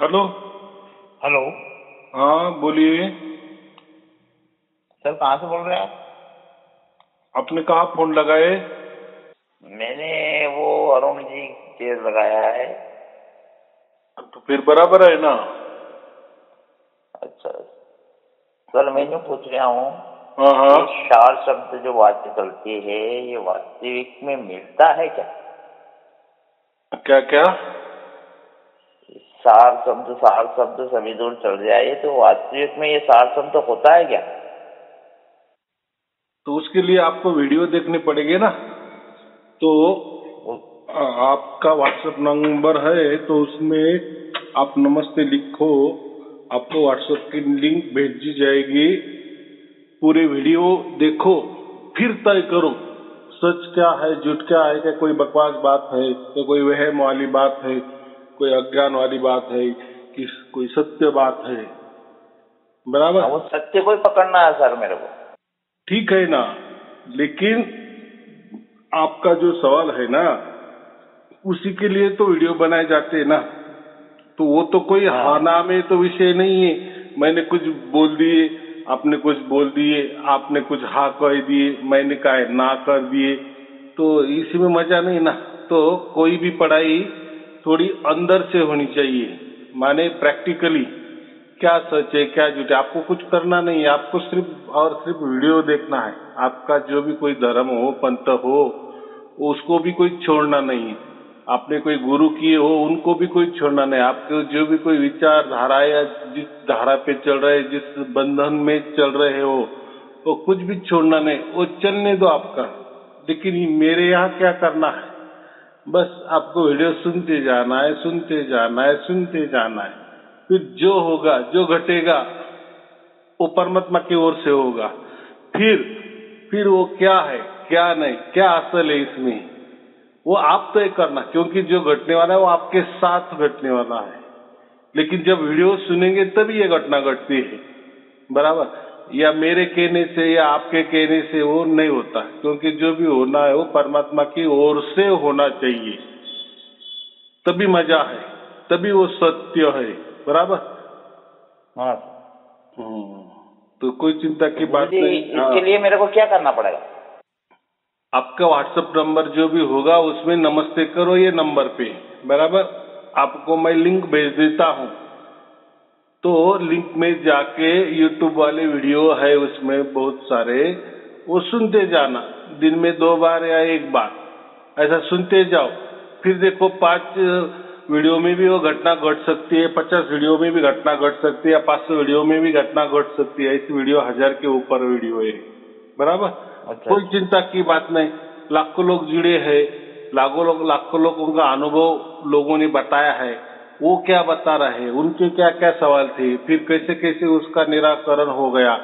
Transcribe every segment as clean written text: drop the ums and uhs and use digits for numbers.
Hello. Hello. हाँ बोलिए। Sir कहाँ से बोल रहे हैं आप? आपने कहाँ फोन लगाए? मैंने वो अरुण जी के लगाया है। तो फिर बराबर है ना। अच्छा सर, मैं यूँ पूछ रहा हूँ, हाँ हाँ। ये शार शब्द जो बातें चलती है ये वास्तविक में मिलता है क्या? क्या क्या? सार शब्द सभी दूर चल जाए तो वास्तविक में ये सार शब्द होता है क्या? तो उसके लिए आपको वीडियो देखनी पड़ेगी ना। तो वो- आपका व्हाट्सएप नंबर है तो उसमें आप नमस्ते लिखो। आपको व्हाट्सएप की लिंक भेजी जाएगी। पूरी वीडियो देखो, फिर तय करो सच क्या है झूठ क्या है। क्या कोई बकवास बात है, क्या कोई वहम वाली बात है, कोई अज्ञान वाली बात है, कि कोई सत्य बात है। बराबर। वो सत्य को ही पकड़ना है सर मेरे को। ठीक है ना। लेकिन आपका जो सवाल है ना, उसी के लिए तो वीडियो बनाए जाते हैं ना। तो वो तो कोई हाँ हाँ। ना में तो विषय नहीं है। मैंने कुछ बोल दिए, आपने कुछ बोल दिए, आपने कुछ हाँ कह दिए, मैंने कहा ना कर दिए, तो इसी में मजा नहीं ना। तो कोई भी पढ़ाई थोड़ी अंदर से होनी चाहिए, माने प्रैक्टिकली क्या सच है क्या झूठ है। आपको कुछ करना नहीं है, आपको सिर्फ और सिर्फ वीडियो देखना है। आपका जो भी कोई धर्म हो, पंथ हो, उसको भी कोई छोड़ना नहीं है। आपने कोई गुरु किए हो, उनको भी कोई छोड़ना नहीं। आपके जो भी कोई विचार धारा या जिस धारा पे चल रहे, जिस बंधन में चल रहे हो, वो कुछ भी छोड़ना नहीं, वो चलने दो आपका। लेकिन मेरे यहाँ क्या करना है, बस आपको वीडियो सुनते जाना है, सुनते जाना है, सुनते जाना है। फिर जो होगा, जो घटेगा, वो परमात्मा की ओर से होगा। फिर वो क्या है क्या नहीं, क्या असल है इसमें, वो आप तय करना। क्योंकि जो घटने वाला है वो आपके साथ घटने वाला है। लेकिन जब वीडियो सुनेंगे तभी ये घटना घटती है। बराबर। या मेरे कहने से या आपके कहने से वो नहीं होता, क्योंकि जो भी होना है वो परमात्मा की ओर से होना चाहिए। तभी मजा है, तभी वो सत्य है। बराबर। हाँ। हम्म। तो कोई चिंता तो की गुरु बात जी, नहीं। इसके लिए मेरे को क्या करना पड़ेगा? आपका व्हाट्सएप नंबर जो भी होगा उसमें नमस्ते करो ये नंबर पे। बराबर। आपको मैं लिंक भेज देता हूँ, तो लिंक में जाके यूट्यूब वाले वीडियो है उसमें बहुत सारे, वो सुनते जाना। दिन में 2 बार या 1 बार ऐसा सुनते जाओ। फिर देखो 5 वीडियो में भी वो घटना घट सकती है, 50 वीडियो में भी घटना घट सकती है, या 500 वीडियो में भी घटना घट सकती है। ऐसी वीडियो 1000 के ऊपर वीडियो है। बराबर। अच्छा कोई अच्छा। चिंता की बात नहीं। लाखों लोग जुड़े हैं, लाखों लोगों का अनुभव लोगों ने बताया है। वो क्या बता रहे हैं, उनके क्या क्या सवाल थे, फिर कैसे कैसे उसका निराकरण हो गया।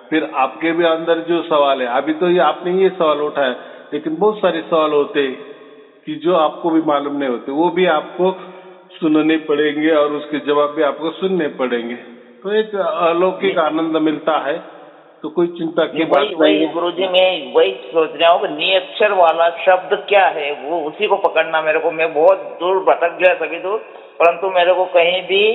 फिर आपके भी अंदर जो सवाल है, अभी तो ये आपने ये सवाल उठाया, लेकिन बहुत सारे सवाल होते हैं कि जो आपको भी मालूम नहीं होते, वो भी आपको सुनने पड़ेंगे और उसके जवाब भी आपको सुनने पड़ेंगे। तो एक अलौकिक आनंद मिलता है। तो कोई चिंता की नहीं, बात वही नहीं वही है। गुरुजी, मैं वही सोच रहा हूँ कि निअक्षर वाला शब्द क्या है, वो उसी को पकड़ना मेरे को। मैं बहुत दूर भटक गया सभी दूर, परंतु मेरे को कहीं भी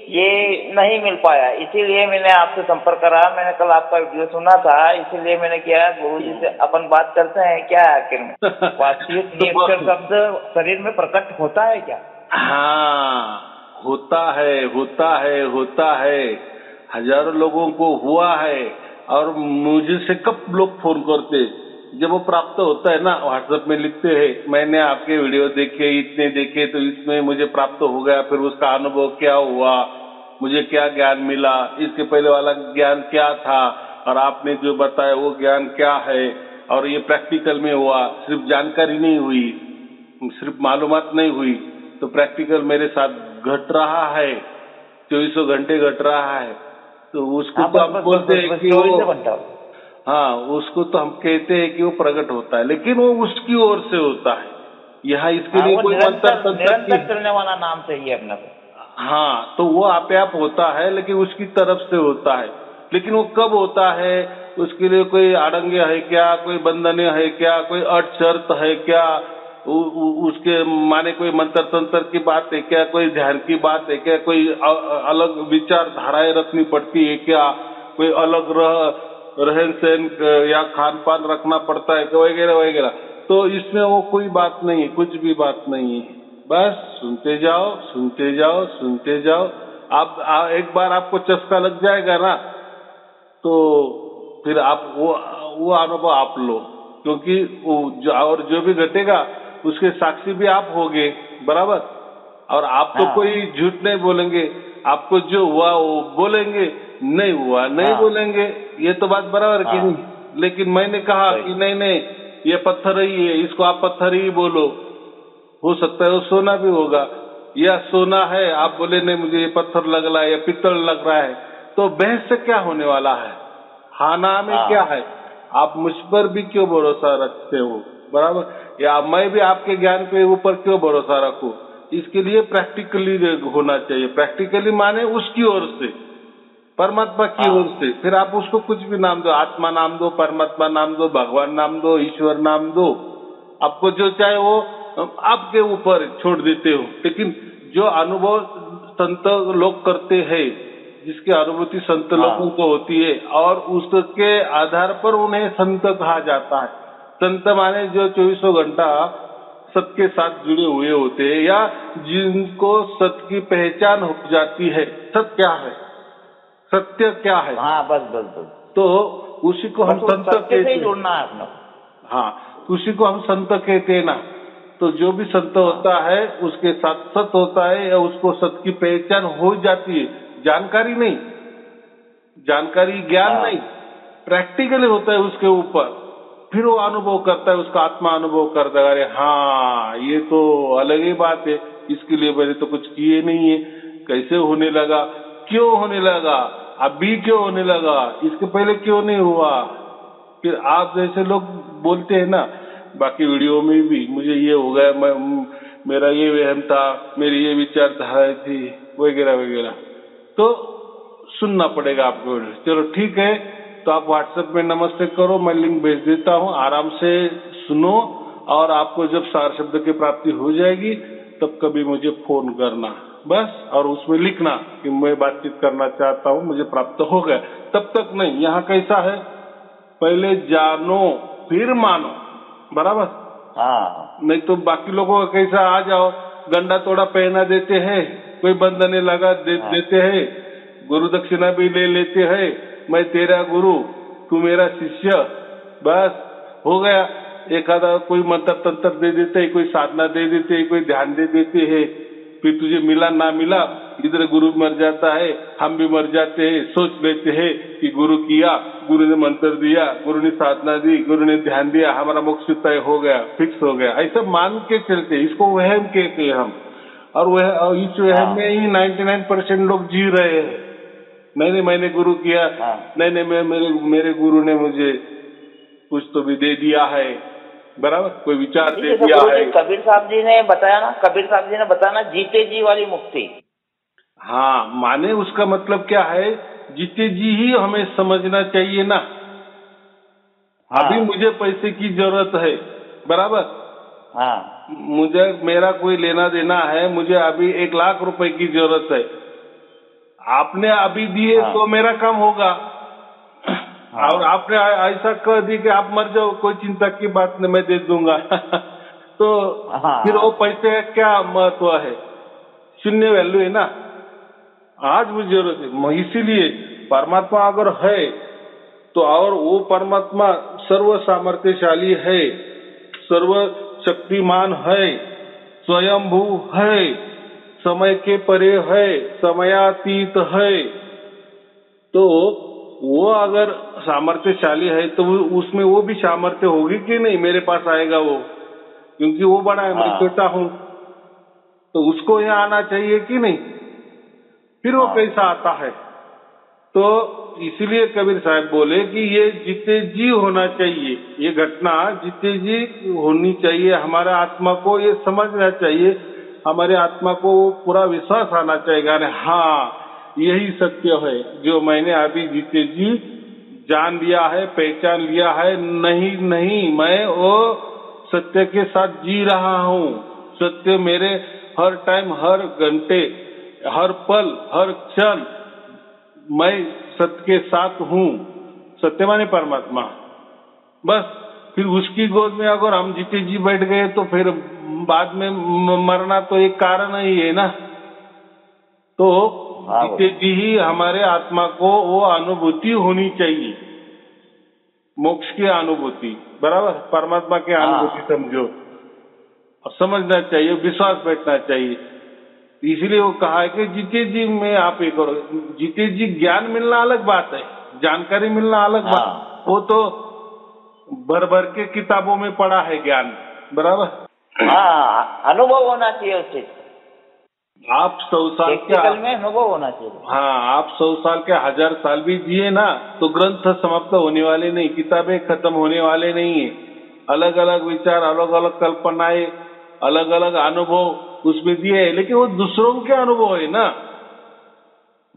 ये नहीं मिल पाया। इसीलिए मैंने आपसे संपर्क करा। मैंने कल आपका वीडियो सुना था, इसीलिए मैंने किया गुरुजी से अपन बात करते हैं क्या है आखिर में वास्तविक तो निअक्षर शब्द शरीर में प्रकट होता है क्या? हाँ, होता है, होता है, होता है। हजारों लोगों को हुआ है। और मुझे से कब लोग फोन करते, जब वो प्राप्त होता है ना, व्हाट्सएप में लिखते हैं मैंने आपके वीडियो देखे, इतने देखे, तो इसमें मुझे प्राप्त हो गया। फिर उसका अनुभव क्या हुआ, मुझे क्या ज्ञान मिला, इसके पहले वाला ज्ञान क्या था, और आपने जो बताया वो ज्ञान क्या है। और ये प्रैक्टिकल में हुआ, सिर्फ जानकारी नहीं हुई, सिर्फ मालूमात नहीं हुई, तो प्रैक्टिकल मेरे साथ घट रहा है। 2400 घंटे घट रहा है। तो उसको हाँ, तो बस हम बस बस बोलते बस हैं बस कि वो, 24 घंटा। हाँ, उसको तो हम कहते हैं कि वो प्रकट होता है, लेकिन वो उसकी ओर से होता है। यहाँ इसके हाँ, लिए वो कोई मंत्र निरंतर तंत्र की, निरंतर चलने वाला नाम चाहिए अपने को। हाँ, तो वो आपे आप होता है, लेकिन उसकी तरफ से होता है। लेकिन वो कब होता है, उसके लिए कोई आड़ंगे है क्या, कोई बंधने है क्या, कोई अट शर्त है क्या, उसके माने कोई मंत्र तंत्र की बात है क्या, कोई ध्यान की बात है क्या, कोई अलग विचारधाराएं रखनी पड़ती है क्या, कोई अलग रहन सहन या खान पान रखना पड़ता है वगैरह वगैरह। तो इसमें वो कोई बात नहीं है, कुछ भी बात नहीं है। बस सुनते जाओ सुनते जाओ सुनते जाओ। आप एक बार आपको चस्का लग जाएगा ना, तो फिर आप वो अनुभव आप लो, क्योंकि और जो भी घटेगा उसके साक्षी भी आप होगे, बराबर। और आप तो कोई झूठ नहीं बोलेंगे, आपको जो हुआ वो बोलेंगे, नहीं हुआ नहीं बोलेंगे, ये तो बात बराबर की नहीं। लेकिन मैंने कहा कि नहीं नहीं ये पत्थर ही है, इसको आप पत्थर ही बोलो, हो सकता है वो सोना भी होगा, या सोना है आप बोले नहीं मुझे ये पत्थर लग रहा है या पित्तल लग रहा है, तो बहस से क्या होने वाला है, हाँ ना में क्या है। आप मुझ पर भी क्यों भरोसा रखते हो, बराबर, या मैं भी आपके ज्ञान के ऊपर क्यों भरोसा रखूं। इसके लिए प्रैक्टिकली होना चाहिए। प्रैक्टिकली माने उसकी ओर से, परमात्मा की ओर से। फिर आप उसको कुछ भी नाम दो, आत्मा नाम दो, परमात्मा नाम दो, भगवान नाम दो, ईश्वर नाम दो, आपको जो चाहे वो आपके ऊपर छोड़ देते हो। लेकिन जो अनुभव संत लोग करते हैं, जिसकी अनुभूति संत लोगों को होती है, और उसके आधार पर उन्हें संत कहा जाता है। संत माने जो 24 घंटा सत्य के साथ जुड़े हुए होते हैं, या जिनको सत्य की पहचान हो जाती है। सत्य क्या है, सत्य क्या है, बस तो उसी को हम संत कहते हैं। जुड़ना है अपना, हाँ, उसी को हम संत कहते हैं ना। तो जो भी संत होता है उसके साथ सत्य होता है, या उसको सत्य की पहचान हो जाती है। जानकारी नहीं, जानकारी ज्ञान नहीं, प्रैक्टिकली होता है उसके ऊपर। फिर वो अनुभव करता है, उसका आत्मा अनुभव करता है, अरे हाँ ये तो अलग ही बात है, इसके लिए मैंने तो कुछ किए नहीं है, कैसे होने लगा, क्यों होने लगा, अभी क्यों होने लगा, इसके पहले क्यों नहीं हुआ। फिर आप जैसे लोग बोलते हैं ना बाकी वीडियो में भी, मुझे ये हो गया, मेरा ये वहम था, मेरी ये विचारधारा थी, वगैरह वगैरह, तो सुनना पड़ेगा आपको। चलो ठीक है, तो आप व्हाट्सएप में नमस्ते करो, मैं लिंक भेज देता हूँ, आराम से सुनो। और आपको जब सार शब्द की प्राप्ति हो जाएगी तब कभी मुझे फोन करना बस, और उसमें लिखना कि मैं बातचीत करना चाहता हूँ, मुझे प्राप्त हो गया। तब तक नहीं, यहाँ कैसा है, पहले जानो फिर मानो, बराबर। नहीं तो बाकी लोगों का कैसा, आ जाओ गंडा तोड़ा पहना देते हैं, कोई बंधने लगा देते हैं, गुरु दक्षिणा भी ले लेते हैं, मैं तेरा गुरु तू मेरा शिष्य, बस हो गया। एक आधा कोई मंत्र तंत्र दे देते हैं, कोई साधना दे देते हैं, कोई ध्यान दे देते हैं, फिर तुझे मिला ना मिला, इधर गुरु मर जाता है, हम भी मर जाते हैं। सोच लेते हैं कि गुरु किया, गुरु ने मंत्र दिया, गुरु ने साधना दी, गुरु ने ध्यान दिया, हमारा मोक्ष तय हो गया, फिक्स हो गया, ऐसा मान के चलते। इसको वहम कहते हैं हम, और वह इस वहम में ही 99% लोग जी रहे हैं। नहीं मैंने गुरु किया, नहीं मेरे गुरु ने मुझे कुछ तो भी दे दिया है, बराबर, कोई विचार दे दिया है। कबीर साहब जी ने बताया ना, जीते जी वाली मुक्ति। हाँ, माने उसका मतलब क्या है, जीते जी ही हमें समझना चाहिए ना। अभी मुझे पैसे की जरूरत है, बराबर, मुझे मेरा कोई लेना देना है, मुझे अभी 1 लाख रुपए की जरूरत है, आपने अभी दिए तो मेरा काम होगा। और आपने ऐसा कह दी कि आप मर जाओ, कोई चिंता की बात नहीं, मैं दे दूंगा तो फिर वो पैसे का क्या महत्व है, शून्य वैल्यू है ना। आज मुझे जरूरत है, इसीलिए परमात्मा अगर है तो, और वो परमात्मा सर्व सामर्थ्यशाली है, सर्व शक्तिमान है, स्वयंभू है, समय के परे है, समयातीत है। तो वो अगर सामर्थ्यशाली है तो उसमें वो भी सामर्थ्य होगी कि नहीं, मेरे पास आएगा वो, क्योंकि वो बड़ा है, मैं छोटा हूँ, तो उसको यहाँ आना चाहिए कि नहीं। फिर वो कैसा आता है। तो इसीलिए कबीर साहब बोले कि ये जीते जी होना चाहिए, ये घटना जीते जी होनी चाहिए। हमारा आत्मा को ये समझना चाहिए, हमारे आत्मा को पूरा विश्वास आना चाहिए, हाँ यही सत्य है जो मैंने अभी जीते जी जान लिया है, पहचान लिया है। नहीं मैं वो सत्य के साथ जी रहा हूँ। सत्य मेरे हर टाइम, हर घंटे, हर पल, हर क्षण मैं सत्य के साथ हूँ। सत्य माने परमात्मा। बस फिर उसकी गोद में अगर हम जीते जी बैठ गए तो फिर बाद में मरना तो एक कारण ही है ना। तो जीते जी ही हमारे आत्मा को वो अनुभूति होनी चाहिए, मोक्ष की अनुभूति, बराबर, परमात्मा की अनुभूति समझो, और समझना चाहिए, विश्वास बैठना चाहिए। इसलिए वो कहा है कि जीते जी में आप ये करो। जीते जी ज्ञान मिलना अलग बात है, जानकारी मिलना अलग बात, वो तो भर भर के किताबों में पढ़ा है ज्ञान, बराबर। हाँ, अनुभव होना चाहिए उससे। आप 100 साल टेक्निकल में अनुभव होना चाहिए। हाँ, आप 100 साल के 1000 साल भी जिए ना तो ग्रंथ समाप्त होने वाले नहीं, किताबें खत्म होने वाले नहीं है। अलग अलग विचार, अलग अलग कल्पनाएं, अलग अलग अनुभव उसमें दिए है, लेकिन वो दूसरों के अनुभव है ना।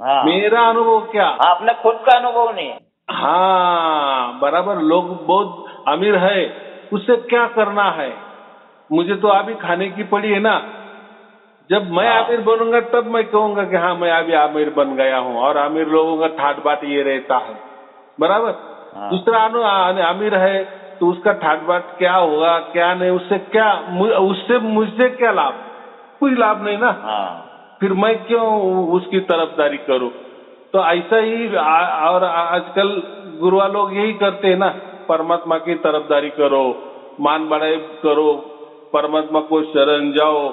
हाँ, मेरा अनुभव क्या? आपने खुद का अनुभव नहीं है। हाँ, बराबर। लोग बहुत अमीर है, उससे क्या करना है? मुझे तो अभी खाने की पड़ी है ना। जब मैं अमीर बनूंगा तब मैं कहूंगा कि हाँ मैं अभी अमीर बन गया हूँ। और अमीर लोगों का ठाट बाट ये रहता है, बराबर। दूसरा अमीर है तो उसका ठाट बाट क्या होगा क्या नहीं, उससे क्या, उससे मुझसे क्या लाभ? कोई लाभ नहीं ना। फिर मैं क्यों उसकी तरफदारी करूं? तो ऐसा ही और आजकल गुरुआ लोग यही करते हैं ना, परमात्मा की तरफदारी करो, मान बढ़ाई करो, परमात्मा को शरण जाओ,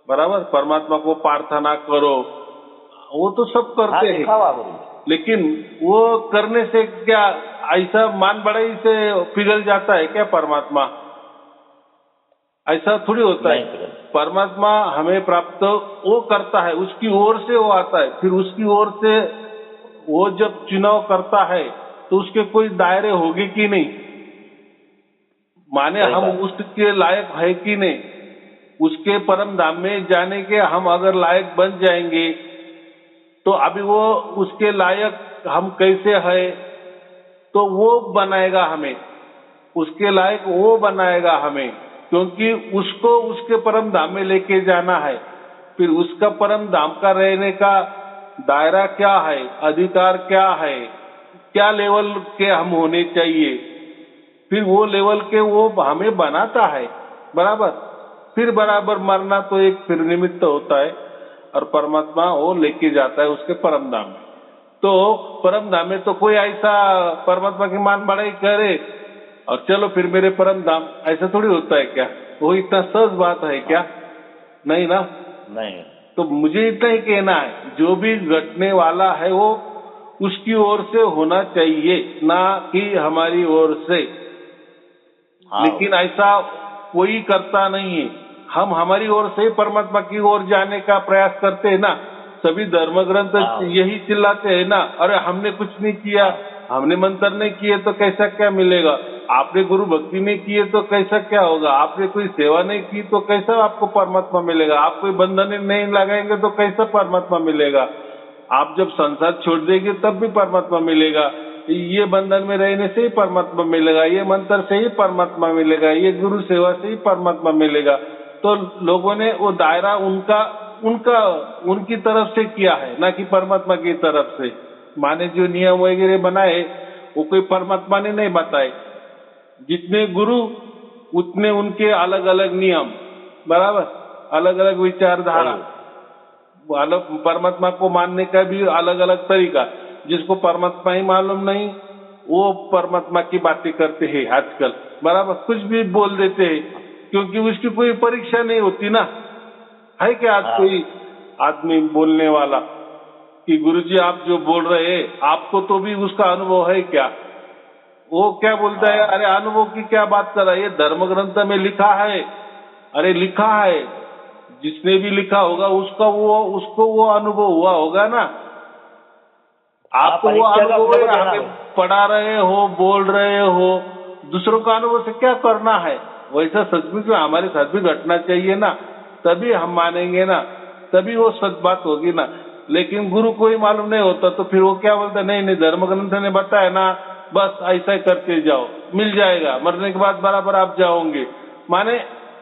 बराबर, परमात्मा को प्रार्थना करो, वो तो सब करते हैं। लेकिन वो करने से क्या ऐसा मान बढ़ाई से पिघल जाता है क्या परमात्मा? ऐसा थोड़ी होता है। परमात्मा हमें प्राप्त वो करता है, उसकी ओर से वो आता है। फिर उसकी ओर से वो जब चुनाव करता है तो उसके कोई दायरे होंगे कि नहीं, माने हम उसके लायक है कि नहीं, उसके परम धाम में जाने के हम अगर लायक बन जाएंगे तो अभी वो उसके लायक हम कैसे है, तो वो बनाएगा हमें, उसके लायक वो बनाएगा हमें, क्योंकि उसको उसके परम धाम में लेके जाना है। फिर उसका परम धाम का रहने का दायरा क्या है, अधिकार क्या है, क्या लेवल के हम होने चाहिए, फिर वो लेवल के वो हमें बनाता है, बराबर। फिर बराबर मरना तो एक फिर निमित्त होता है, और परमात्मा वो लेके जाता है उसके परम धाम में। तो परम धाम में तो कोई ऐसा परमात्मा की मान बढ़ाई करे और चलो फिर मेरे परम धाम, ऐसा थोड़ी होता है क्या? वो इतना सहज बात है क्या? नहीं ना। नहीं। तो मुझे इतना ही कहना है, जो भी घटने वाला है वो उसकी ओर से होना चाहिए, ना कि हमारी ओर से। लेकिन ऐसा कोई करता नहीं है। हम हमारी ओर से परमात्मा की ओर जाने का प्रयास करते हैं ना। सभी धर्म ग्रंथ यही चिल्लाते हैं ना, अरे हमने कुछ नहीं किया, हमने मंत्र नहीं किए तो कैसा क्या मिलेगा, आपने गुरु भक्ति नहीं किए तो कैसा क्या होगा, आपने कोई सेवा नहीं की तो कैसा आपको परमात्मा मिलेगा, आप कोई बंधन नहीं लगाएंगे तो कैसा परमात्मा मिलेगा, आप जब संसार छोड़ देंगे तब भी परमात्मा मिलेगा, ये बंधन में रहने से ही परमात्मा मिलेगा, ये मंत्र से ही परमात्मा मिलेगा, ये गुरु सेवा से ही परमात्मा मिलेगा। तो लोगों ने वो दायरा उनकी तरफ से किया है, ना कि परमात्मा की तरफ से। माने जो नियम वगैरह बनाए वो कोई परमात्मा ने नहीं बताए। जितने गुरु उतने उनके अलग अलग नियम, बराबर, अलग अलग विचारधारा, अलग परमात्मा को मानने का भी अलग अलग तरीका। जिसको परमात्मा ही मालूम नहीं वो परमात्मा की बातें करते हैं आजकल, बराबर, कुछ भी बोल देते हैं, क्योंकि उसकी कोई परीक्षा नहीं होती ना। है क्या आज कोई आदमी बोलने वाला कि गुरुजी आप जो बोल रहे हैं आपको तो भी उसका अनुभव है क्या? वो क्या बोलता है, अरे अनुभव की क्या बात कर रहा है, ये धर्म ग्रंथ में लिखा है। अरे लिखा है, जिसने भी लिखा होगा उसको वो अनुभव हुआ होगा ना। आपको वो अनुभव हमें पढ़ा रहे हो, बोल रहे हो, दूसरों का अनुभव से क्या करना है? वैसा सचमुच में हमारे साथ भी घटना चाहिए ना, तभी हम मानेंगे ना, तभी वो सच बात होगी ना। लेकिन गुरु को ही मालूम नहीं होता तो फिर वो क्या बोलता, नहीं नहीं धर्म ग्रंथ ने बताया ना, बस ऐसा ही करते जाओ, मिल जाएगा, मरने के बाद बराबर आप जाओगे। माने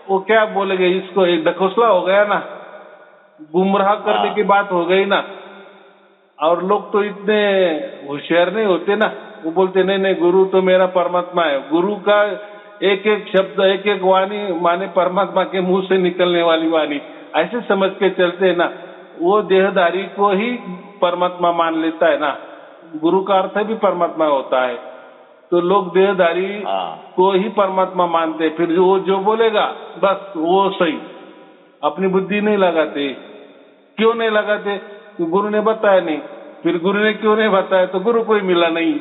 वो क्या बोलेंगे, इसको एक ढकोसला हो गया ना, गुमराह करने की बात हो गई ना। और लोग तो इतने होशियार नहीं होते ना, वो बोलते नहीं नहीं गुरु तो मेरा परमात्मा है। गुरु का एक एक शब्द, एक एक वाणी माने परमात्मा के मुंह से निकलने वाली वाणी, ऐसे समझ के चलते हैं ना। वो देहधारी को ही परमात्मा मान लेता है ना, गुरु का अर्थ भी परमात्मा होता है। तो लोग देहधारी को ही परमात्मा मानते, फिर वो जो बोलेगा बस वो सही, अपनी बुद्धि नहीं लगाते। क्यों नहीं लगाते? गुरु ने बताया नहीं। फिर गुरु ने क्यों नहीं बताया? तो गुरु कोई मिला नहीं,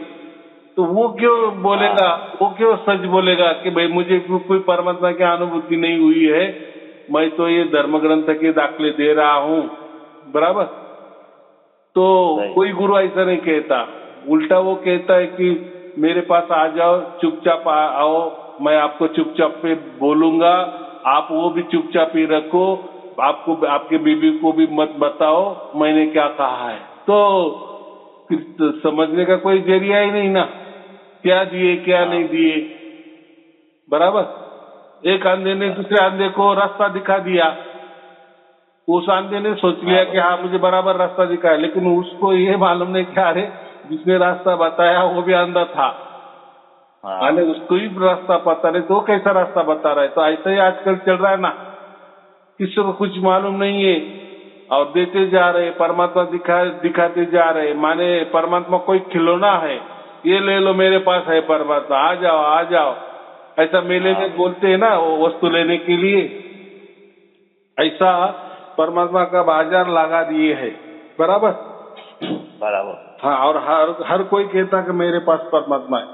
तो वो क्यों बोलेगा, वो क्यों सच बोलेगा कि भाई मुझे कोई परमात्मा की अनुभूति नहीं हुई है, मैं तो ये धर्म ग्रंथ के दाखले दे रहा हूँ, बराबर। तो कोई गुरु ऐसा नहीं कहता, उल्टा वो कहता है कि मेरे पास आ जाओ, चुपचाप आओ, मैं आपको चुपचाप पे बोलूंगा, आप वो भी चुपचाप ही रखो, आपको आपके बीबी को भी मत बताओ मैंने क्या कहा है। तो फिर तो समझने का कोई जरिया ही नहीं ना, क्या दिए क्या नहीं दिए, बराबर। एक अंधे ने दूसरे अंधे को रास्ता दिखा दिया, उस अंधे ने सोच लिया कि हाँ मुझे बराबर रास्ता दिखाया, लेकिन उसको ये मालूम नहीं क्या अरे जिसने रास्ता बताया वो भी अंधा था, अरे उसको ही रास्ता पता नहीं तो कैसा रास्ता बता रहा है। तो ऐसा ही आजकल चल रहा है ना, किसी को कुछ मालूम नहीं है और देते जा रहे, परमात्मा दिखाते जा रहे, माने परमात्मा कोई खिलौना है, ये ले लो मेरे पास है परमात्मा, आ जाओ आ जाओ, ऐसा मेले में बोलते हैं ना वो वस्तु लेने के लिए। ऐसा परमात्मा का बाजार लगा दिए है, बराबर बराबर। हाँ, और हर कोई कहता कि मेरे पास परमात्मा है,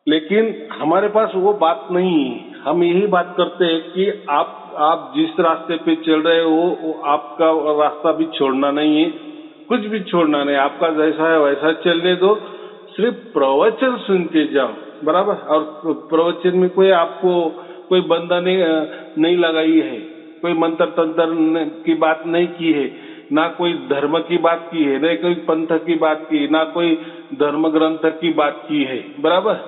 लेकिन हमारे पास वो बात नहीं है। हम यही बात करते हैं कि आप जिस रास्ते पे चल रहे हो वो आपका रास्ता भी छोड़ना नहीं है, कुछ भी छोड़ना नहीं, आपका जैसा है वैसा चलने दो, सिर्फ प्रवचन सुनते जाओ, बराबर। और प्रवचन में कोई आपको कोई बंधा नहीं लगाई है, कोई मंत्र तंत्र की बात नहीं की है, ना कोई धर्म की बात की है, ना कोई पंथ की बात की, ना कोई धर्म ग्रंथ की बात की है, बराबर।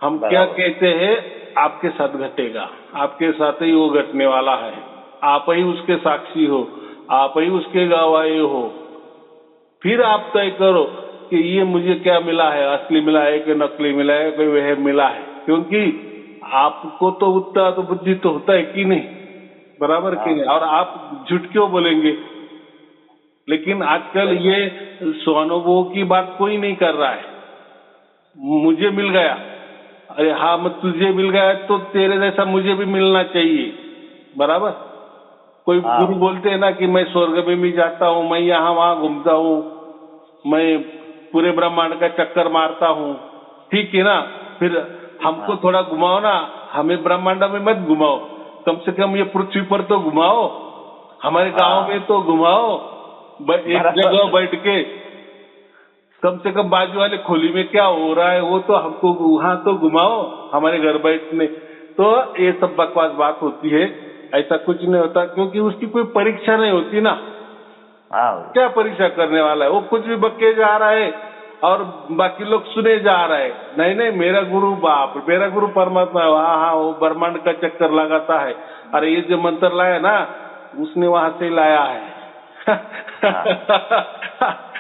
हम क्या कहते हैं, आपके साथ घटेगा, आपके साथ ही वो घटने वाला है, आप ही उसके साक्षी हो, आप ही उसके गवाही हो। फिर आप तय करो कि ये मुझे क्या मिला है, असली मिला है कि नकली मिला है, कोई वह मिला है, क्योंकि आपको तो उतना तो बुद्धि तो होता है कि नहीं, बराबर कि नहीं। और आप झूठ क्यों बोलेंगे? लेकिन आजकल ये स्वानुभव की बात कोई नहीं कर रहा है। मुझे मिल गया, अरे हाँ मैं तुझे मिल गया तो तेरे जैसा मुझे भी मिलना चाहिए, बराबर। कोई गुरु बोलते हैं ना कि मैं स्वर्ग में भी जाता हूँ, मैं यहाँ वहाँ घूमता हूँ, मैं पूरे ब्रह्मांड का चक्कर मारता हूँ, ठीक है ना। फिर हमको थोड़ा घुमाओ ना, हमें ब्रह्मांड में मत घुमाओ, कम से कम ये पृथ्वी पर तो घुमाओ, हमारे गांव में तो घुमाओ, एक जगह बैठ के, कम से कम बाजू वाले खोली में क्या हो रहा है वो तो हमको वहां तो घुमाओ, हमारे घर बैठने। तो ये सब बकवास बात होती है, ऐसा कुछ नहीं होता, क्योंकि उसकी कोई परीक्षा नहीं होती ना। क्या परीक्षा करने वाला है वो, कुछ भी बक्के जा रहा है और बाकी लोग सुने जा रहा है। नहीं नहीं मेरा गुरु बाप, मेरा गुरु परमात्मा है, हाँ हाँ वो ब्रह्मांड का चक्कर लगाता है, अरे ये जो मंत्र लाया ना उसने वहां से लाया है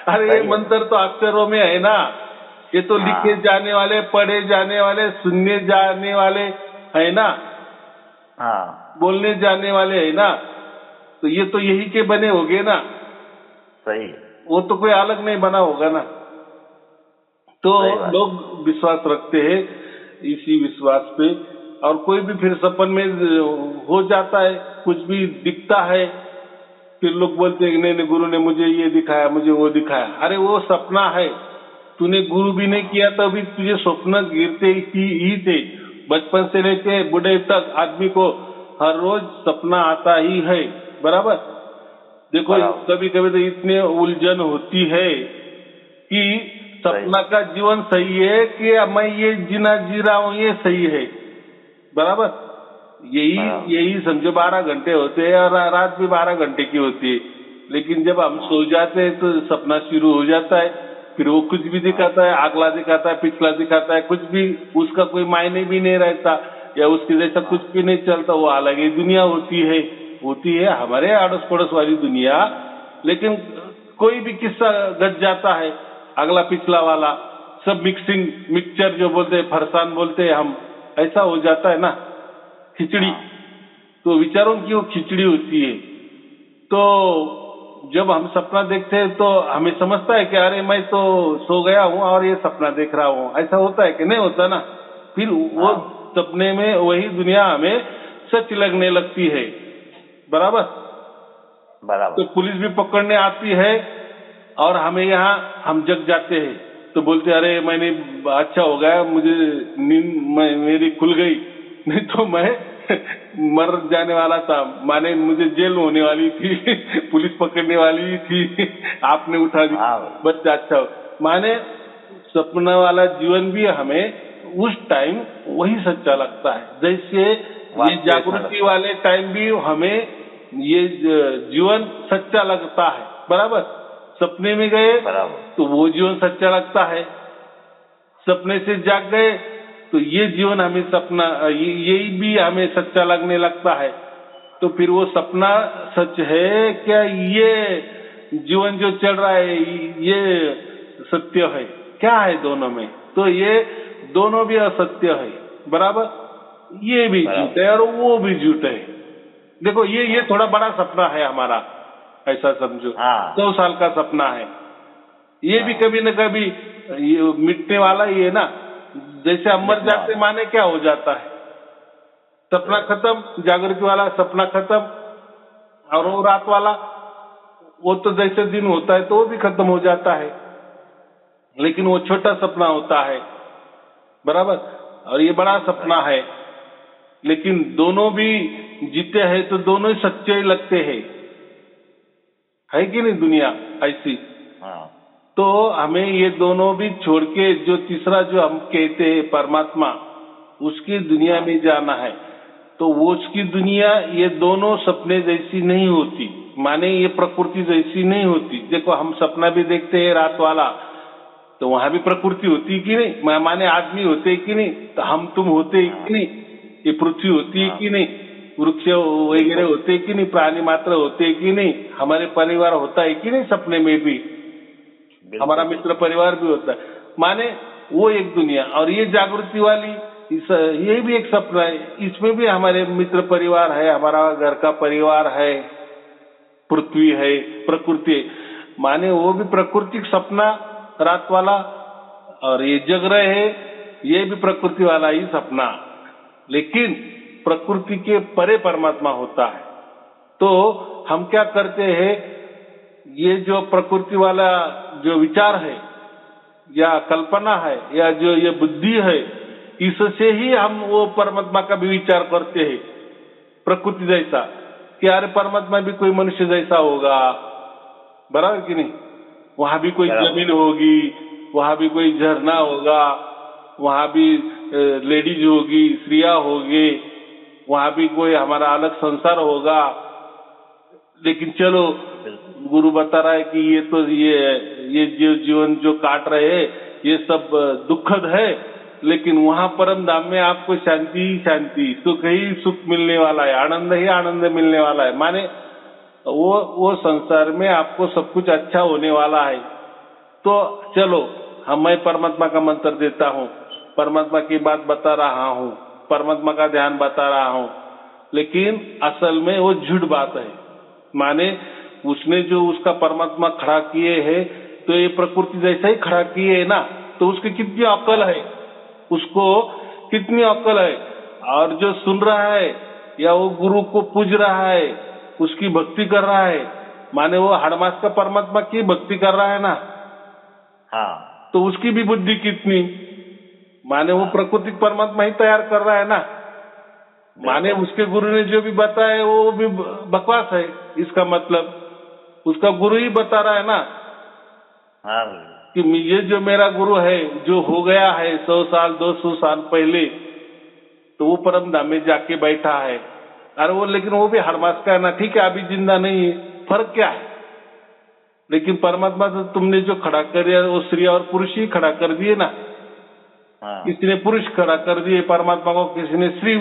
अरे ये मंत्र तो अक्षरों में है ना, ये तो लिखे जाने वाले, पढ़े जाने वाले, सुनने जाने वाले है ना, बोलने जाने वाले है ना, तो ये तो यही के बने होंगे ना, सही, वो तो कोई अलग नहीं बना होगा ना। तो लोग विश्वास रखते हैं इसी विश्वास पे, और कोई भी फिर सपन में हो जाता है, कुछ भी दिखता है, फिर लोग बोलते हैं कि नहीं गुरु ने मुझे ये दिखाया, मुझे वो दिखाया। अरे वो सपना है, तूने गुरु भी नहीं किया तो भी तुझे स्वप्न गिरते ही थे। बचपन से लेके बूढ़े तक आदमी को हर रोज सपना आता ही है, बराबर। देखो कभी कभी तो इतने उलझन होती है कि सपना का जीवन सही है कि मैं ये जीना जी रहा हूँ ये सही है, बराबर। यही समझो 12 घंटे होते हैं और रात भी 12 घंटे की होती है, लेकिन जब हम सो जाते हैं तो सपना शुरू हो जाता है। फिर वो कुछ भी दिखाता है, अगला दिखाता है, पिछला दिखाता है, कुछ भी उसका कोई मायने भी नहीं रहता या उसके जैसा कुछ भी नहीं चलता। वो अलग ही दुनिया होती है हमारे अड़ोस पड़ोस वाली दुनिया। लेकिन कोई भी किस्सा गज जाता है, अगला पिछला वाला सब मिक्सचर जो बोलते हैं, फरसान बोलते हैं हम, ऐसा हो जाता है ना, खिचड़ी। तो विचारों की वो खिचड़ी होती है। तो जब हम सपना देखते हैं तो हमें समझता है कि अरे मैं तो सो गया हूँ और ये सपना देख रहा हूँ, ऐसा होता है कि नहीं होता ना। फिर वो सपने में वही दुनिया हमें सच लगने लगती है, बराबर। तो पुलिस भी पकड़ने आती है और हमें यहाँ हम जग जाते हैं, तो बोलते अरे मैंने अच्छा हो गया, मुझे नींद मेरी खुल गई, नहीं तो मैं मर जाने वाला था, माने मुझे जेल होने वाली थी पुलिस पकड़ने वाली थी, आपने उठा दी, बच्चा अच्छा हो। माने सपना वाला जीवन भी हमें उस टाइम वही सच्चा लगता है, जैसे ये जागृति वाले टाइम भी हमें ये जीवन सच्चा लगता है, बराबर। सपने में गए तो वो जीवन सच्चा लगता है, सपने से जाग गए तो ये जीवन हमें सपना यही भी हमें सच्चा लगने लगता है। तो फिर वो सपना सच है क्या, ये जीवन जो चल रहा है ये सत्य है, क्या है दोनों में? तो ये दोनों भी असत्य है, बराबर। ये भी झूठ है और वो भी झूठ है। देखो ये थोड़ा बड़ा सपना है हमारा, ऐसा समझो 100 साल का सपना है। ये भी कभी न कभी ये मिटने वाला ही है ना। जैसे हम मर जाते माने क्या हो जाता है, सपना खत्म, जागृति वाला सपना खत्म, और वो रात वाला वो तो जैसे दिन होता है तो वो भी खत्म हो जाता है, लेकिन वो छोटा सपना होता है, बराबर। और ये बड़ा सपना है, लेकिन दोनों भी जीते हैं तो दोनों ही सच्चे लगते हैं, है कि नहीं दुनिया ऐसी। तो हमें ये दोनों भी छोड़ के जो तीसरा जो हम कहते हैं परमात्मा, उसकी दुनिया में जाना है। तो वो उसकी दुनिया ये दोनों सपने जैसी नहीं होती, माने ये प्रकृति जैसी नहीं होती। देखो हम सपना भी देखते हैं रात वाला, तो वहां भी प्रकृति होती कि नहीं, माने आदमी होते कि नहीं, तो हम तुम होते कि नहीं, ये पृथ्वी होती है कि नहीं, वृक्ष वगैरह होते कि नहीं, प्राणी मात्र होते कि नहीं, हमारे परिवार होता है कि नहीं, सपने में भी हमारा मित्र परिवार भी होता है। माने वो एक दुनिया। और ये जागृति वाली ये भी एक सपना है, इसमें भी हमारे मित्र परिवार है, हमारा घर का परिवार है, पृथ्वी है, प्रकृति है। माने वो भी प्राकृतिक सपना रात वाला, और ये जग रहे हैं ये भी प्रकृति वाला ही सपना, लेकिन प्रकृति के परे परमात्मा होता है। तो हम क्या करते हैं, ये जो प्रकृति वाला जो विचार है या कल्पना है या जो ये बुद्धि है, इससे ही हम वो परमात्मा का भी विचार करते हैं प्रकृति जैसा, कि अरे परमात्मा भी कोई मनुष्य जैसा होगा, बराबर कि नहीं। वहां भी कोई जमीन होगी, वहां भी कोई झरना होगा, वहां भी लेडीज होगी, स्त्रियां होगी, वहां भी कोई हमारा अलग संसार होगा। लेकिन चलो गुरु बता रहा है कि ये तो ये जो जीवन जो काट रहे हैं ये सब दुखद है, लेकिन वहां परम धाम में आपको शांति ही शांति, सुख ही सुख मिलने वाला है, आनंद ही आनंद मिलने वाला है। माने वो संसार में आपको सब कुछ अच्छा होने वाला है। तो चलो मैं परमात्मा का मंत्र देता हूँ, परमात्मा की बात बता रहा हूँ, परमात्मा का ध्यान बता रहा हूँ, लेकिन असल में वो झूठ बात है। माने उसने जो उसका परमात्मा खड़ा किए है, तो ये प्रकृति जैसा ही खड़ा किए है ना, तो उसकी कितनी अक्ल है, उसको कितनी अक्ल है। और जो सुन रहा है या वो गुरु को पूज रहा है, उसकी भक्ति कर रहा है, माने वो हड़मास का परमात्मा की भक्ति कर रहा है ना, तो उसकी भी बुद्धि कितनी, माने वो प्राकृतिक परमात्मा ही तैयार कर रहा है ना। माने उसके गुरु ने जो भी बताया वो भी बकवास है, इसका मतलब उसका गुरु ही बता रहा है ना कि ये जो मेरा गुरु है जो हो गया है 100 साल 200 साल पहले, तो वो परम धाम में जाके बैठा है। अरे वो लेकिन वो भी हरमास का है ना, ठीक है अभी जिंदा नहीं है, फर्क क्या है? लेकिन परमात्मा तो तुमने जो खड़ा कर दिया वो स्त्री और पुरुष ही खड़ा कर दिए ना। हाँ किसी ने पुरुष खड़ा कर दिए परमात्मा को, किसी ने स्त्री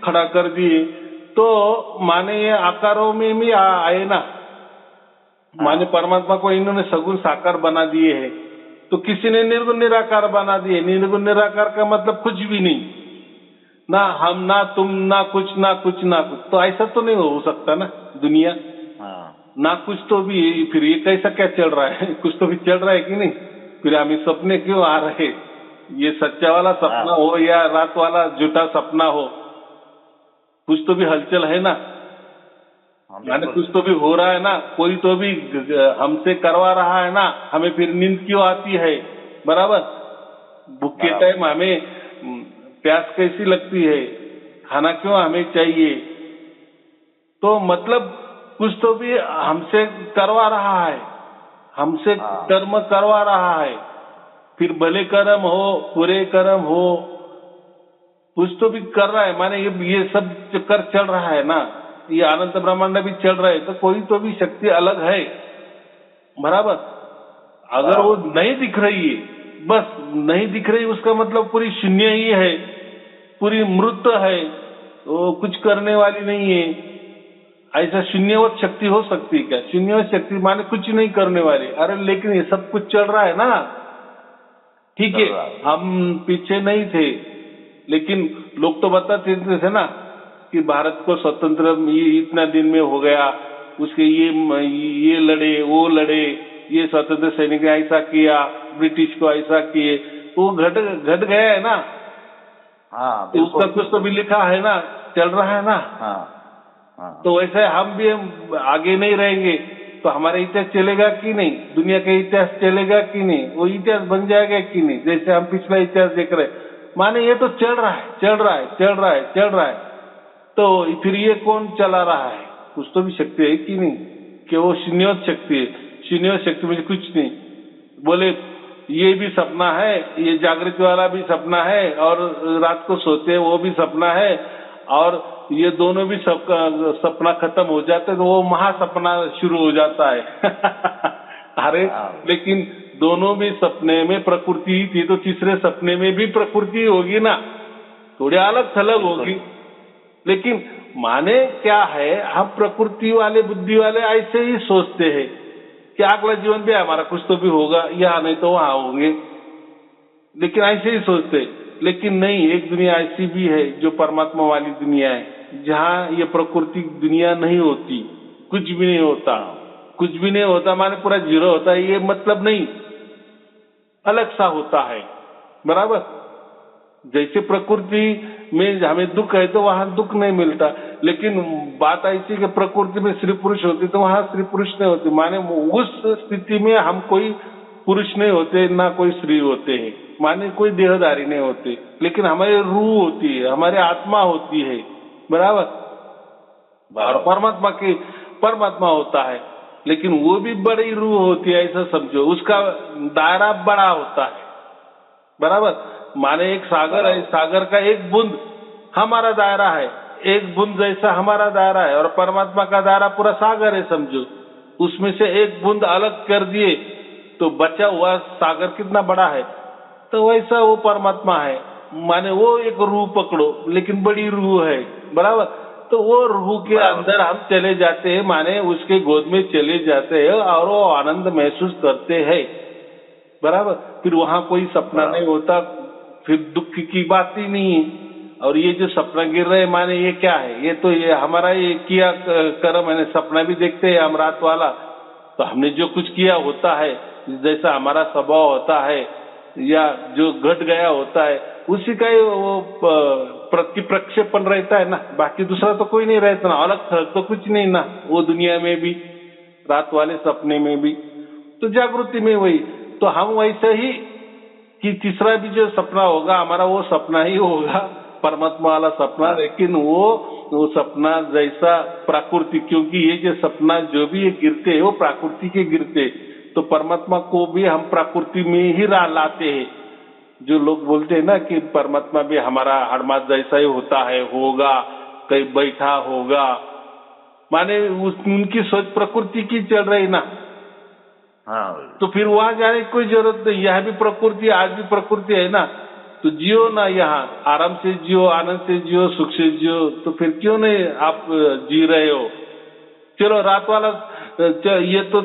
खड़ा कर दिए, तो माने ये आकारों में भी आए ना। माने परमात्मा को इन्होंने सगुण साकार बना दिए है, तो किसी ने निर्गुण निराकार बना दिए। निर्गुण निराकार का मतलब कुछ भी नहीं, ना हम ना तुम ना कुछ ना कुछ ना कुछ, तो ऐसा तो नहीं हो सकता ना दुनिया। हाँ ना कुछ तो भी, फिर ये कैसा क्या चल रहा है? कुछ तो भी चल रहा है कि नहीं? फिर हमें सपने क्यों आ रहे? ये सच्चा वाला सपना हो या रात वाला झूठा सपना हो, कुछ तो भी हलचल है ना। माने कुछ तो भी हो रहा है ना, कोई तो भी हमसे करवा रहा है ना। हमें फिर नींद क्यों आती है? बराबर। भूख के टाइम हमें प्यास कैसी लगती है? खाना क्यों हमें चाहिए? तो मतलब कुछ तो भी हमसे करवा रहा है, हमसे कर्म करवा रहा है। फिर भले कर्म हो बुरे कर्म हो, कुछ तो भी कर रहा है। माने ये सब चक्कर चल रहा है ना, ये अनंत ब्रह्मांड भी चल रहा है, तो कोई तो भी शक्ति अलग है। बराबर। अगर वो नहीं दिख रही है, बस नहीं दिख रही, उसका मतलब पूरी शून्य ही है, पूरी मृत है, वो कुछ करने वाली नहीं है। ऐसा शून्यवत शक्ति हो सकती है क्या? शून्यवत शक्ति माने कुछ नहीं करने वाली। अरे लेकिन ये सब कुछ चल रहा है ना। ठीक है, हम पीछे नहीं थे, लेकिन लोग तो बताते थे ना कि भारत को स्वतंत्र इतना दिन में हो गया, उसके ये लड़े वो लड़े, ये स्वतंत्र सैनिक ने ऐसा किया, ब्रिटिश को ऐसा किए, वो घट गया है ना। हाँ तो उसका कुछ तो भी लिखा है ना, चल रहा है ना। तो वैसे हम भी आगे नहीं रहेंगे तो हमारा इतिहास चलेगा कि नहीं? दुनिया का इतिहास चलेगा कि नहीं? वो इतिहास बन जाएगा कि नहीं? जैसे हम पिछला इतिहास देख रहे, माने ये तो चल रहा है चल रहा है चल रहा है चल रहा है, तो फिर ये कौन चला रहा है? कुछ तो भी शक्ति है कि नहीं? कि वो शून्यवत शक्ति है। शून्यवत शक्ति में कुछ नहीं। बोले ये भी सपना है, ये जागृत वाला भी सपना है, और रात को सोते हैं वो भी सपना है, और ये दोनों भी सपना खत्म हो जाते तो वो महासपना शुरू हो जाता है। अरे लेकिन दोनों भी सपने में प्रकृति ही थी, तो तीसरे सपने में भी प्रकृति होगी ना, थोड़ी अलग थलग होगी। लेकिन माने क्या है, हम प्रकृति वाले बुद्धि वाले ऐसे ही सोचते हैं कि अगला जीवन भी हमारा कुछ तो भी होगा, यहाँ नहीं तो वहां होंगे, लेकिन ऐसे ही सोचते। लेकिन नहीं, एक दुनिया ऐसी भी है जो परमात्मा वाली दुनिया है, जहाँ ये प्रकृति दुनिया नहीं होती, कुछ भी नहीं होता। कुछ भी नहीं होता माने पूरा जीरो होता है, ये मतलब नहीं, अलग सा होता है। बराबर। जैसे प्रकृति में हमें दुख है तो वहां दुख नहीं मिलता, लेकिन बात ऐसी कि प्रकृति में स्त्री पुरुष होती तो वहां स्त्री पुरुष नहीं होती। माने उस स्थिति में हम कोई पुरुष नहीं होते ना कोई स्त्री होते हैं, माने कोई देहधारी नहीं होते, लेकिन हमारी रूह होती है, हमारी आत्मा होती है। बराबर। और परमात्मा होता है, लेकिन वो भी बड़ी रूह होती है, ऐसा समझो, उसका दायरा बड़ा होता है। बराबर। माने एक सागर है, सागर का एक बूंद हमारा दायरा है, एक बूंद जैसा हमारा दायरा है, और परमात्मा का दायरा पूरा सागर है समझो। उसमें से एक बूंद अलग कर दिए तो बचा हुआ सागर कितना बड़ा है। तो वैसा वो परमात्मा है, माने वो एक रूह पकड़ो, लेकिन बड़ी रूह है। बराबर। तो वो रूह के अंदर हम चले जाते हैं, माने उसके गोद में चले जाते हैं और वो आनंद महसूस करते हैं। बराबर। फिर वहां कोई सपना नहीं होता, फिर दुख की बात ही नहीं है। और ये जो सपना गिर रहे माने ये क्या है? ये तो ये हमारा ये किया कर्म है। सपना भी देखते हैं हम रात वाला, तो हमने जो कुछ किया होता है, जैसा हमारा स्वभाव होता है या जो घट गया होता है, उसी का ही वो प्रक्षेपण रहता है ना। बाकी दूसरा तो कोई नहीं रहता ना, अलग थलग तो कुछ नहीं ना, वो दुनिया में भी, रात वाले सपने में भी, तो जागृति में वही। तो हम वैसे ही कि तीसरा भी जो सपना होगा हमारा, वो सपना ही होगा, परमात्मा वाला सपना। लेकिन वो सपना जैसा प्रकृति, क्योंकि ये जो सपना जो भी ये गिरते हैं वो प्रकृति के गिरते, तो परमात्मा को भी हम प्रकृति में ही लाते हैं। जो लोग बोलते हैं ना कि परमात्मा भी हमारा हड़मात जैसा ही होता है, होगा, कहीं बैठा होगा, माने उनकी सोच प्रकृति की चल रही ना। हाँ तो फिर वहां जाने की कोई जरूरत नहीं, यह भी प्रकृति, आज भी प्रकृति है ना, तो जियो ना, यहाँ आराम से जियो, आनंद से जियो, सुख से जियो। तो फिर क्यों नहीं आप जी रहे हो? चलो रात वाला ये तो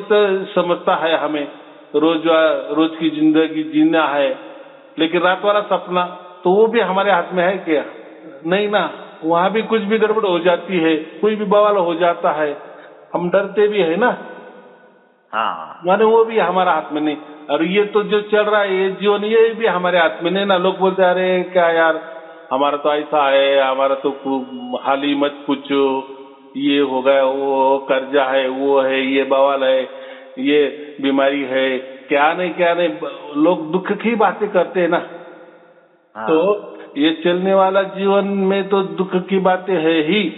समझता है हमें, रोज की जिंदगी जीना है, लेकिन रात वाला सपना तो वो भी हमारे हाथ में है क्या? नहीं ना, वहां भी कुछ भी गड़बड़ हो जाती है, कोई भी बवाल हो जाता है, हम डरते भी है ना। हाँ माने वो भी हमारा हाथ में नहीं। और ये तो जो चल रहा है ये जीवन, ये भी हमारे हाथ में नहीं ना। लोग बोलते अरे क्या यार, हमारा तो ऐसा है, हमारा तो हाल ही मत पूछो, ये हो गया, वो कर्जा है, वो है, ये बवाल है, ये बीमारी है, क्या नहीं लोग दुख की बातें करते हैं ना। हाँ। तो ये चलने वाला जीवन में तो दुख की बातें है ही,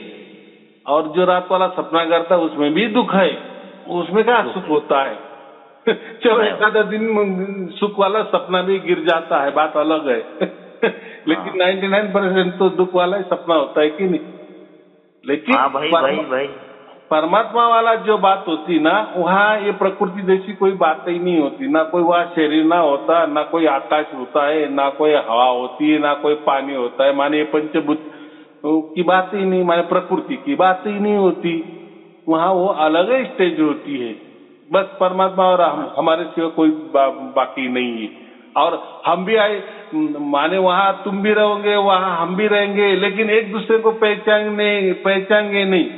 और जो रात वाला सपना करता है उसमें भी दुख है, उसमें क्या सुख होता है? चलो एक आधा दिन सुख वाला सपना भी गिर जाता है, बात अलग है। लेकिन 99% तो दुख वाला ही सपना होता है कि नहीं? लेकिन हाँ भाई परमात्मा वाला जो बात होती ना, वहाँ ये प्रकृति जैसी कोई बात ही नहीं होती ना। कोई वहाँ शरीर ना होता, ना कोई आकाश होता है, ना कोई हवा होती है, ना कोई पानी होता है। माने ये पंचभूत की बात ही नहीं, माने प्रकृति की बात ही नहीं होती। वहाँ वो अलग ही स्टेज होती है। बस परमात्मा और हमारे सिवा कोई बाकी नहीं है। और हम भी आए, माने वहाँ तुम भी रहोगे, वहाँ हम भी रहेंगे, लेकिन एक दूसरे को पहचानेंगे नहीं।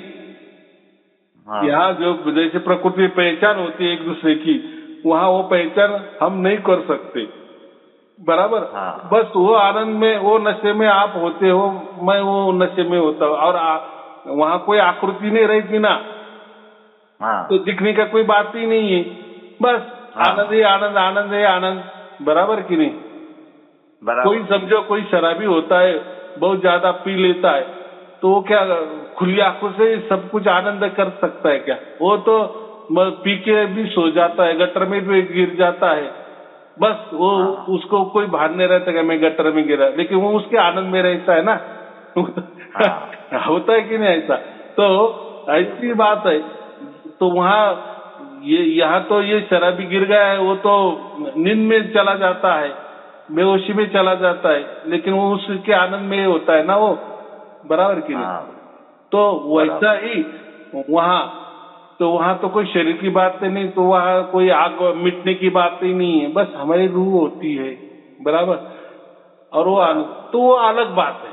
हाँ। यहाँ जो जैसे प्रकृति में पहचान होती है एक दूसरे की, वहाँ वो पहचान हम नहीं कर सकते, बराबर। हाँ। बस वो आनंद में, वो नशे में आप होते हो, मैं वो नशे में होता हूँ, और वहाँ कोई आकृति नहीं रहती ना, हाँ। तो दिखने का कोई बात ही नहीं है। बस आनंद ही आनंद, आनंद है आनंद, बराबर कि नहीं? बराबर। कोई समझो कोई शराबी होता है, बहुत ज्यादा पी लेता है, तो वो क्या खुली आंखों से सब कुछ आनंद कर सकता है क्या? वो तो पी के भी सो जाता है, गटर में भी गिर जाता है, बस वो उसको कोई भान नहीं रहता कि मैं गटर में गिरा, लेकिन वो उसके आनंद में रहता है ना। होता है कि नहीं ऐसा? तो ऐसी बात है। तो वहाँ यहाँ तो ये शराबी गिर गया है, वो तो नींद में चला जाता है, बेहोशी में चला जाता है, लेकिन वो उसके आनंद में होता है ना वो, बराबर की नहीं? तो वैसा ही वहाँ तो कोई शरीर की बात नहीं, तो वहाँ कोई आग मिटने की बात ही नहीं है, बस हमारी रूह होती है, बराबर। और वो तो वो अलग बात है।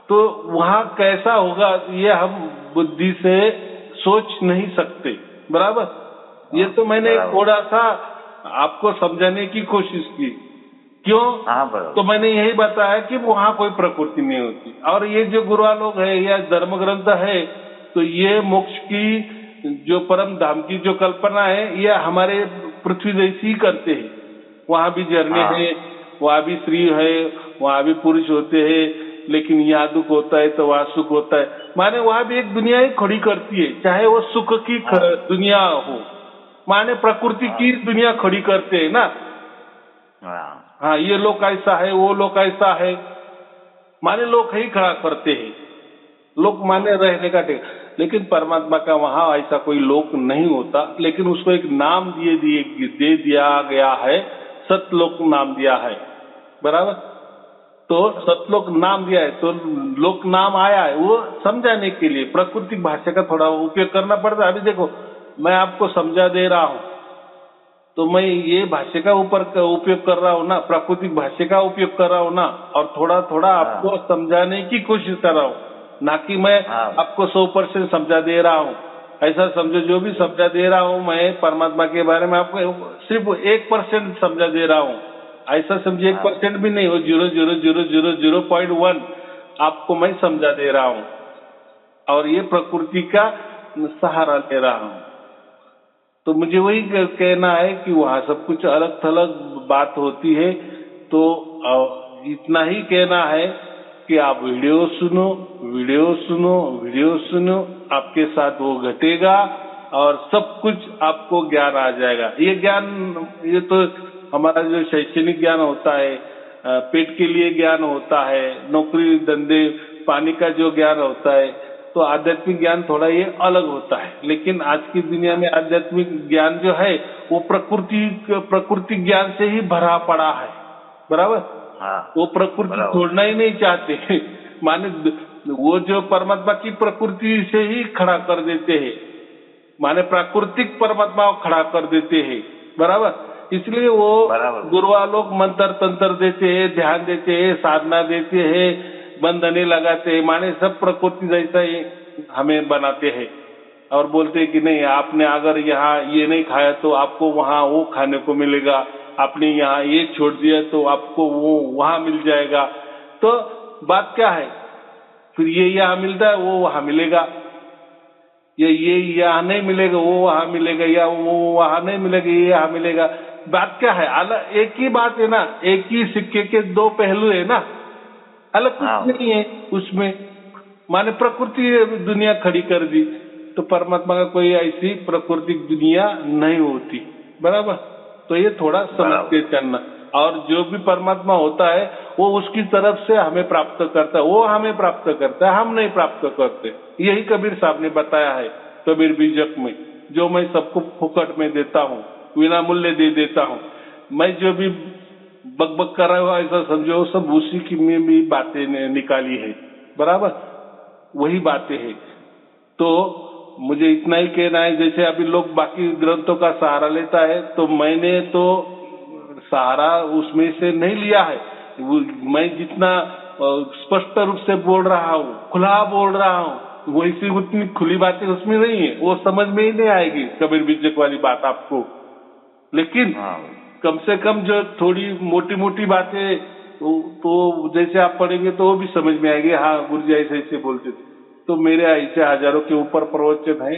तो वहाँ कैसा होगा ये हम बुद्धि से सोच नहीं सकते, बराबर। ये तो मैंने थोड़ा सा आपको समझाने की कोशिश की। क्यों? तो मैंने यही बताया कि वहाँ कोई प्रकृति नहीं होती। और ये जो गुरुआ लोग है या धर्म ग्रंथ है, तो ये मोक्ष की जो परम धाम की जो कल्पना है, ये हमारे पृथ्वी जैसी ही करते हैं। वहाँ भी झरने हैं, वहाँ भी स्त्री है, वहाँ भी पुरुष होते हैं, लेकिन यहाँ दुख होता है तो वहाँ सुख होता है। माने वहाँ भी एक दुनिया ही खड़ी करती है, चाहे वो सुख की दुनिया हो, माने प्रकृति की दुनिया खड़ी करते हैं ना। हाँ, ये लोग ऐसा है, वो लोग ऐसा है, माने लोग ही खड़ा करते हैं, लोग माने रहने का ठीक। लेकिन परमात्मा का वहाँ ऐसा कोई लोक नहीं होता, लेकिन उसको एक नाम दे दिया गया है, सतलोक नाम दिया है, बराबर। तो सतलोक नाम दिया है, तो लोक नाम आया है वो समझाने के लिए। प्राकृतिक भाषा का थोड़ा उपयोग करना पड़ता है। अभी देखो, मैं आपको समझा दे रहा हूँ, तो मैं ये भाषा का उपयोग कर रहा हूँ ना, प्राकृतिक भाषा का उपयोग कर रहा हूँ ना, और थोड़ा थोड़ा आपको समझाने की कोशिश कर रहा हूँ, ना कि मैं आपको 100% समझा दे रहा हूँ। ऐसा समझो, जो भी समझा दे रहा हूँ मैं परमात्मा के बारे में, आपको सिर्फ 1% समझा दे रहा हूँ। ऐसा समझिए 1% भी नहीं, वो 0.00001 आपको मैं समझा दे रहा हूँ, और ये प्रकृति का सहारा ले रहा हूँ। तो मुझे वही कहना है कि वहाँ सब कुछ अलग थलग बात होती है। तो इतना ही कहना है कि आप वीडियो सुनो, वीडियो सुनो, वीडियो सुनो, आपके साथ वो घटेगा और सब कुछ आपको ज्ञान आ जाएगा। ये ज्ञान, ये तो हमारा जो शैक्षणिक ज्ञान होता है, पेट के लिए ज्ञान होता है, नौकरी धंधे पानी का जो ज्ञान होता है, तो आध्यात्मिक ज्ञान थोड़ा ये अलग होता है। लेकिन आज की दुनिया में आध्यात्मिक ज्ञान जो है वो प्रकृति ज्ञान से ही भरा पड़ा है, बराबर। हाँ, वो प्रकृति छोड़ना ही नहीं चाहते माने वो जो परमात्मा की प्रकृति से ही खड़ा कर देते हैं, माने प्राकृतिक परमात्मा को खड़ा कर देते हैं, बराबर। इसलिए वो गुरुआ लोग मंत्र तंत्र देते हैं, ध्यान देते हैं, साधना देते हैं, बंधने लगाते हैं, माने सब प्रकृति जैसा ही हमें बनाते हैं और बोलते हैं कि नहीं, आपने अगर यहाँ ये नहीं खाया तो आपको वहाँ वो खाने को मिलेगा, आपने यहाँ ये छोड़ दिया तो आपको वो वहाँ मिल जाएगा। तो बात क्या है, फिर ये यहाँ मिलता है वो वहाँ मिलेगा, ये यहाँ नहीं मिलेगा वो वहाँ मिलेगा, या वो वहाँ नहीं मिलेगा ये यहाँ मिलेगा। बात क्या है, अलग एक ही बात है ना, एक ही सिक्के के दो पहलू है ना, अलग कुछ नहीं है उसमें। माने प्रकृति दुनिया खड़ी कर दी, तो परमात्मा का कोई ऐसी प्राकृतिक दुनिया नहीं होती, बराबर। तो ये थोड़ा समझ के चलना। और जो भी परमात्मा होता है वो उसकी तरफ से हमें प्राप्त करता है, वो हमें प्राप्त करता है, हम नहीं प्राप्त करते। यही कबीर साहब ने बताया है कबीर बीजक में, जो मैं सबको फुकट में देता हूँ, बिना मूल्य दे देता हूँ। मैं जो भी बकबक कर रहा हूँ ऐसा समझो, सब उसी की में भी बातें निकाली है, बराबर, वही बातें हैं। तो मुझे इतना ही कहना है, जैसे अभी लोग बाकी ग्रंथों का सहारा लेता है, तो मैंने तो सहारा उसमें से नहीं लिया है। मैं जितना स्पष्ट रूप से बोल रहा हूँ, खुला बोल रहा हूँ, वैसी उतनी खुली बातें उसमें नहीं है, वो समझ में ही नहीं आएगी कबीर बीजक वाली बात आपको। लेकिन कम से कम जो थोड़ी मोटी मोटी बातें तो जैसे आप पढ़ेंगे तो वो भी समझ में आएगी, हाँ गुरुजी ऐसे ऐसे बोलते थे। तो मेरे ऐसे हजारों के ऊपर प्रवचन है,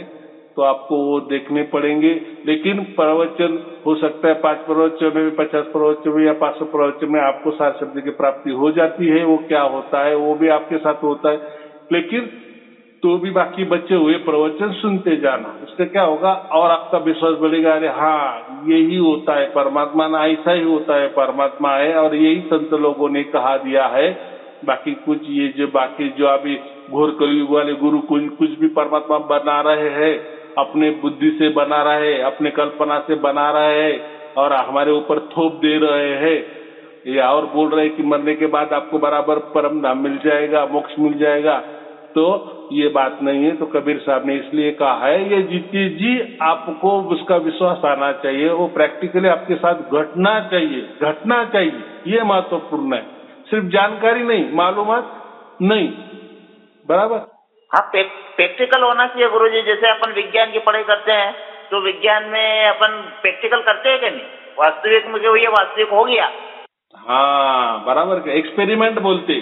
तो आपको वो देखने पड़ेंगे। लेकिन प्रवचन हो सकता है 5 प्रवचन में, 50 प्रवचन में या 500 प्रवचन में आपको सार शब्द की प्राप्ति हो जाती है। वो क्या होता है वो भी आपके साथ होता है, लेकिन तो भी बाकी बचे हुए प्रवचन सुनते जाना, उससे क्या होगा और आपका विश्वास बढ़ेगा, अरे हाँ यही होता है परमात्मा ना, ऐसा ही होता है परमात्मा है, और यही संत लोगों ने कहा दिया है। बाकी कुछ ये जो बाकी जो अभी घोर कलयुग वाले गुरु कुछ भी परमात्मा बना रहे हैं, अपने बुद्धि से बना रहे हैं, अपने कल्पना से बना रहे हैं और हमारे ऊपर थोप दे रहे हैं, या और बोल रहे हैं कि मरने के बाद आपको बराबर परम धाम मिल जाएगा, मोक्ष मिल जाएगा। तो ये बात नहीं है। तो कबीर साहब ने इसलिए कहा है, ये जीते जी आपको उसका विश्वास आना चाहिए, वो प्रैक्टिकली आपके साथ घटना चाहिए, ये महत्वपूर्ण है। सिर्फ जानकारी नहीं, मालूमात नहीं, बराबर। हाँ, प्रैक्टिकल होना चाहिए गुरुजी। जैसे अपन विज्ञान की पढ़ाई करते हैं तो विज्ञान में अपन प्रैक्टिकल करते हैं कि नहीं, वास्तविक में ये वास्तविक हो गया, हाँ बराबर, एक्सपेरिमेंट बोलते।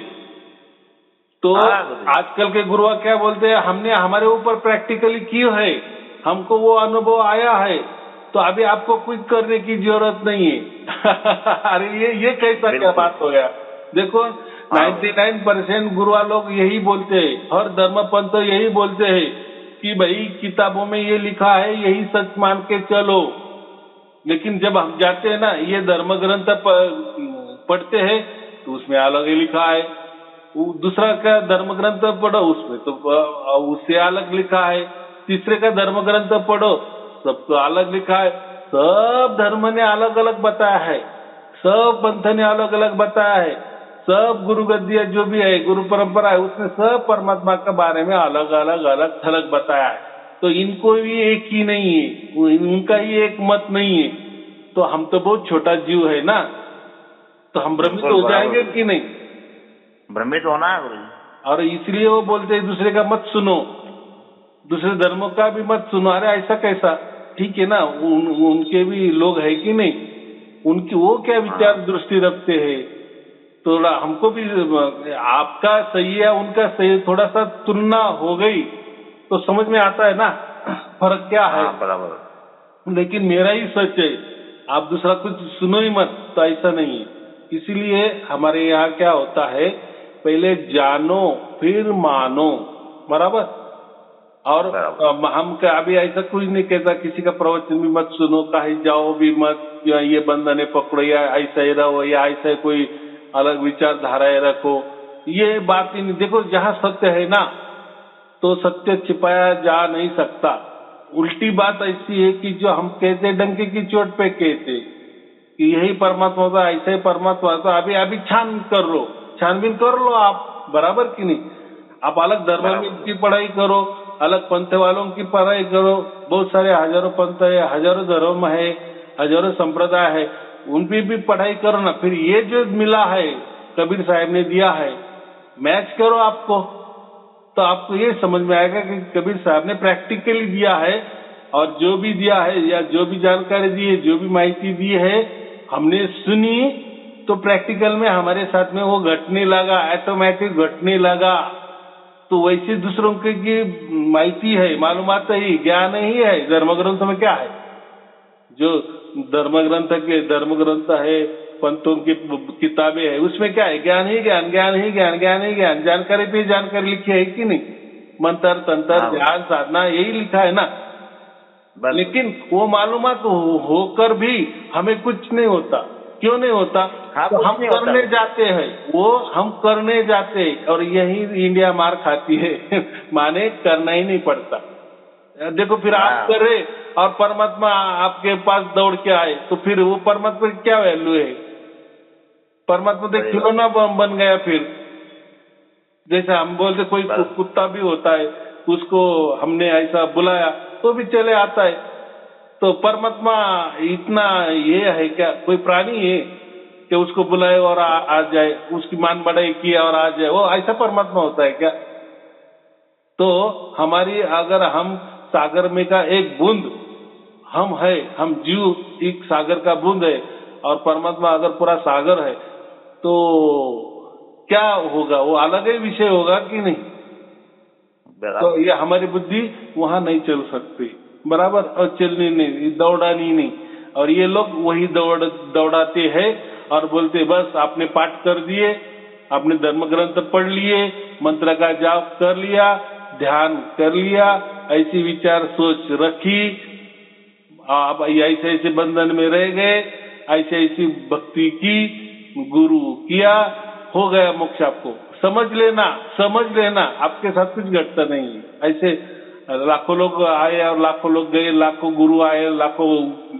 तो आजकल के गुरुआ क्या बोलते हैं, हमने हमारे ऊपर प्रैक्टिकली किया है, हमको वो अनुभव आया है, तो अभी आपको कुछ करने की जरूरत नहीं है। अरे ये कैसा क्या बात हो गया। देखो 99% गुरुआ लोग यही बोलते हैं, हर धर्म पंथ यही बोलते हैं कि भाई किताबों में ये लिखा है, यही सच मान के चलो। लेकिन जब हम जाते हैं ना, ये धर्म ग्रंथ पढ़ते हैं तो उसमें अलग ही लिखा है, दूसरा का धर्म ग्रंथ पढ़ो उसमें तो उससे अलग लिखा है, तीसरे का धर्म ग्रंथ पढ़ो सब तो अलग लिखा है। सब धर्म ने अलग अलग बताया है, सब पंथ ने अलग अलग बताया है, सब गुरु गद्दिया जो भी है, गुरु परंपरा है, उसने सब परमात्मा के बारे में अलग थलग बताया है। तो इनको भी एक ही नहीं है, उनका ही एक मत नहीं है। तो हम तो बहुत छोटा जीव है ना, तो हम भ्रमित हो जाएंगे कि नहीं, भ्रमित होना है गुरुजी। और इसलिए वो बोलते हैं दूसरे का मत सुनो, दूसरे धर्मों का भी मत सुनो। अरे ऐसा कैसा, ठीक है ना, उनके भी लोग है कि नहीं, उनकी वो क्या विचार दृष्टि रखते हैं। थोड़ा हमको भी आपका सही है उनका सही, थोड़ा सा तुलना हो गई तो समझ में आता है ना फर्क क्या है। बराबर। लेकिन मेरा ही सच है, आप दूसरा कुछ सुनो ही मत, तो ऐसा नहीं है। इसीलिए हमारे यहाँ क्या होता है, पहले जानो फिर मानो, बराबर। और हम अभी ऐसा कुछ नहीं कहता, किसी का प्रवचन भी मत सुनो, कहीं जाओ भी मत, या ये बंधने पकड़ो, या ऐसा ही रहो, या ऐसा कोई अलग विचारधाराएं रखो, ये बात ही नहीं। देखो जहाँ सत्य है ना, तो सत्य छिपाया जा नहीं सकता। उल्टी बात ऐसी है कि जो हम कहते डंके की चोट पे कहते कि यही परमात्मा होता, ऐसा ही परमात्मा होता, अभी अभी छानबीन कर लो आप, बराबर की नहीं। आप अलग धर्म की पढ़ाई करो, अलग पंथ वालों की पढ़ाई करो, बहुत सारे हजारों पंथ है, हजारों धर्म है, हजारों संप्रदाय है, उन पे भी पढ़ाई करो ना। फिर ये जो मिला है कबीर साहब ने दिया है, मैच करो आपको, तो आपको ये समझ में आएगा कि कबीर साहब ने प्रैक्टिकली दिया है, और जो भी दिया है या जो भी जानकारी दी है, जो भी माहिती दी है, हमने सुनी तो प्रैक्टिकल में हमारे साथ में वो घटने लगा, ऑटोमेटिक घटने लगा। तो वैसे दूसरों की माहिती है, मालूमात ही, ज्ञान ही है। धर्म ग्रंथ में क्या है? जो धर्म ग्रंथ है, पंथों की किताबें है, उसमें क्या है? ज्ञान ही ज्ञान, ज्ञान ही ज्ञान, ज्ञान ही ज्ञान, जानकारी पे जानकारी लिखी है कि नहीं? मंत्र तंत्र ध्यान साधना यही लिखा है ना। लेकिन वो मालूमात होकर भी हमें कुछ नहीं होता। क्यों नहीं होता? तो हम करने जाते हैं, वो हम करने जाते हैं, और यही इंडिया मार खाती है। माने करना ही नहीं पड़ता। देखो फिर आप करे और परमात्मा आपके पास दौड़ के आए, तो फिर वो परमात्मा की क्या वैल्यू है? परमात्मा तो खिलौना बन गया। फिर जैसे हम बोलते कोई कुत्ता भी होता है, उसको हमने ऐसा बुलाया तो भी चले आता है। तो परमात्मा इतना ये है क्या? कोई प्राणी है कि उसको बुलाए और आ जाए, उसकी मान बढ़ाई किया और आ जाए? वो ऐसा परमात्मा होता है क्या? तो हमारी, अगर हम सागर में का एक बूंद हम है, हम जीव एक सागर का बूंद है, और परमात्मा अगर पूरा सागर है, तो क्या होगा? वो अलग ही विषय होगा कि नहीं? तो ये हमारी बुद्धि वहां नहीं चल सकती, बराबर, और चलनी नहीं, दौड़ानी नहीं। और ये लोग वही दौड़ाते हैं और बोलते बस आपने पाठ कर दिए, आपने धर्म ग्रंथ पढ़ लिए, मंत्र का जाप कर लिया, ध्यान कर लिया, ऐसी विचार सोच रखी, आप ऐसे ऐसे बंधन में रह गए, ऐसे ऐसी भक्ति की, गुरु किया, हो गया मोक्ष आपको। समझ लेना आपके साथ कुछ घटता नहीं है। ऐसे लाखों लोग आए और लाखों लोग गए, लाखों गुरु आए, लाखों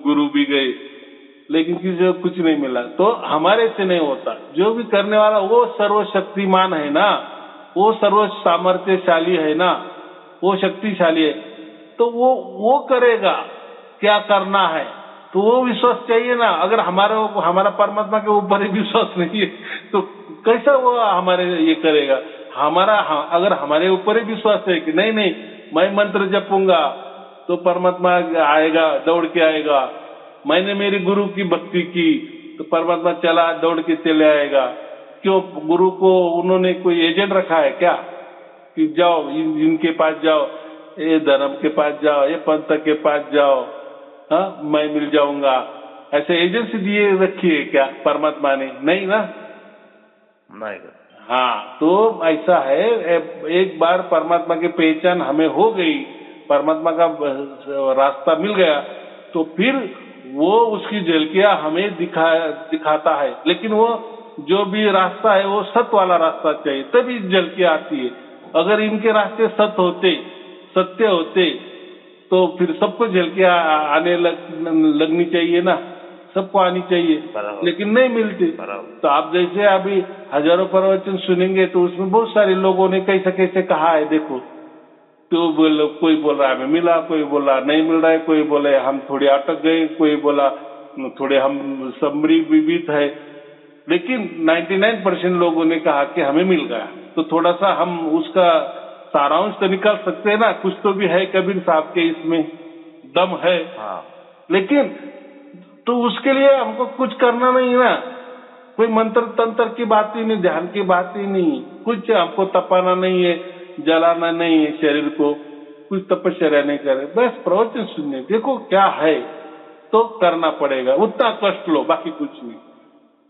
गुरु भी गए, लेकिन किसी को कुछ नहीं मिला। तो हमारे से नहीं होता। जो भी करने वाला वो सर्वशक्तिमान है ना, वो सर्व सामर्थ्यशाली है ना, वो शक्तिशाली है, तो वो करेगा क्या करना है। तो वो विश्वास चाहिए ना। अगर हमारा परमात्मा के ऊपर ही विश्वास नहीं है, तो कैसा वो हमारे ये करेगा? अगर हमारे ऊपर ही विश्वास है कि नहीं मैं मंत्र जपूंगा तो परमात्मा आएगा, दौड़ के आएगा, मैंने मेरी गुरु की भक्ति की तो परमात्मा चला दौड़ के चले आएगा। क्यों? गुरु को उन्होंने कोई एजेंट रखा है क्या कि जाओ इनके पास जाओ, ये धर्म के पास जाओ, ये पंथ के पास जाओ, हाँ मैं मिल जाऊंगा? ऐसे एजेंसी दिए रखी है क्या परमात्मा ने? नहीं ना। नहीं। हाँ, तो ऐसा है, एक बार परमात्मा की पहचान हमें हो गई, परमात्मा का रास्ता मिल गया, तो फिर वो उसकी झलकियां हमें दिखाता है। लेकिन वो जो भी रास्ता है वो सत्य वाला रास्ता चाहिए, तभी झलकियां आती है। अगर इनके रास्ते सत्य होते तो फिर सबको झलकियां आने लगनी चाहिए ना, सबको आनी चाहिए, लेकिन नहीं मिलती। तो आप जैसे अभी हजारों प्रवचन सुनेंगे तो उसमें बहुत सारे लोगों ने कैसे कहा है, देखो तो कोई बोल रहा है हमें मिला, कोई बोल रहा नहीं मिल रहा है, कोई बोले हम थोड़े अटक गए, कोई बोला थोड़े हम समरी विविध है, लेकिन 99% लोगों ने कहा कि हमें मिल गया। तो थोड़ा सा हम उसका सारांश तो निकाल सकते हैं ना, कुछ तो भी है कबीर साहब के इसमें दम है। लेकिन तो उसके लिए हमको कुछ करना नहीं ना, कोई मंत्र तंत्र की बात ही नहीं, ध्यान की बात ही नहीं, कुछ हमको तपाना नहीं है, जलाना नहीं है शरीर को, कुछ तपस्या नहीं करे, बस प्रवचन सुनने, देखो क्या है तो करना पड़ेगा, उतना कष्ट लो, बाकी कुछ नहीं।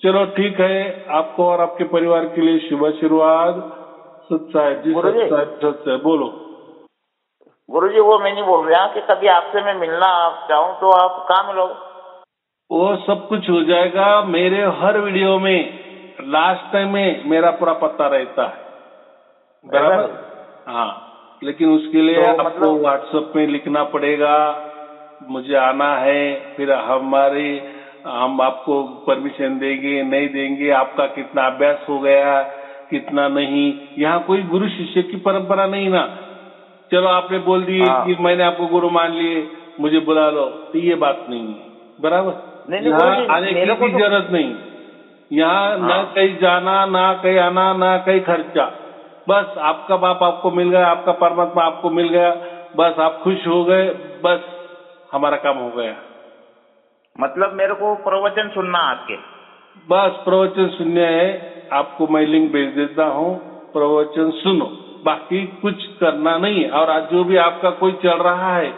चलो ठीक है, आपको और आपके परिवार के लिए शुभ आशीर्वाद। सत्साहिब जी, सत्साहिब बोलो। गुरुजी वो मैं नहीं बोल रहा कि कभी आपसे मैं मिलना आप चाहूँ तो आप कहाँ मिलोगे? वो सब कुछ हो जाएगा। मेरे हर वीडियो में लास्ट टाइम में मेरा पूरा पता रहता है, बराबर। हाँ, लेकिन उसके लिए तो आपको मतलब व्हाट्सएप में लिखना पड़ेगा, मुझे आना है, फिर हम आपको परमिशन देंगे नहीं देंगे, आपका कितना अभ्यास हो गया कितना नहीं। यहाँ कोई गुरु शिष्य की परंपरा नहीं ना। चलो आपने बोल दिए हाँ कि मैंने आपको गुरु मान लिए, मुझे बुला लो, तो ये बात नहीं है, बराबर। नहीं नहीं यहाँ गुरुजी आने की मेरे को भी तो जरूरत नहीं, यहाँ ना हाँ कहीं जाना ना कहीं आना ना कहीं खर्चा। बस आपका बाप आपको मिल गया, आपका परमात्मा आपको मिल गया, बस आप खुश हो गए, बस हमारा काम हो गया। मतलब मेरे को प्रवचन सुनना आपके। बस प्रवचन सुनने है, आपको मैं लिंक भेज देता हूँ, प्रवचन सुनो, बाकी कुछ करना नहीं है। और आज जो भी आपका कोई चल रहा है,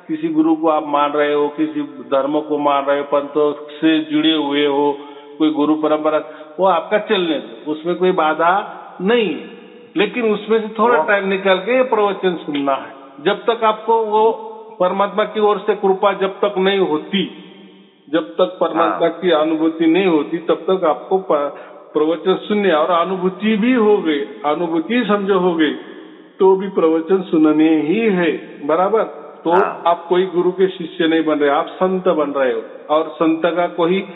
किसी गुरु को आप मान रहे हो, किसी धर्म को मान रहे हो, पंथों से जुड़े हुए हो, कोई गुरु परंपरा, वो आपका चलने दो, उसमें कोई बाधा नहीं है। लेकिन उसमें से थोड़ा टाइम निकाल के प्रवचन सुनना है। जब तक आपको वो परमात्मा की ओर से कृपा जब तक नहीं होती, जब तक परमात्मा हाँ की अनुभूति नहीं होती, तब तक आपको प्रवचन सुनने, और अनुभूति भी हो गई, अनुभूति समझो हो गई, तो भी प्रवचन सुनने ही है, बराबर। तो हाँ आप कोई गुरु के शिष्य नहीं बन रहे, आप संत बन रहे हो, और संत का कोई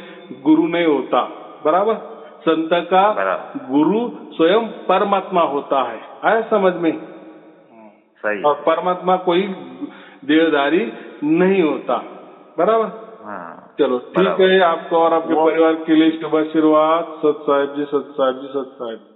गुरु नहीं होता, बराबर। संत का बराबर गुरु स्वयं परमात्मा होता है, आया समझ में। सही और परमात्मा कोई देहधारी नहीं होता, बराबर। हाँ चलो ठीक बराबर है, आपको और आपके वो परिवार के लिए शुभ आशीर्वाद। सत साहिब जी, सत साहिब जी, सत साहिब जी।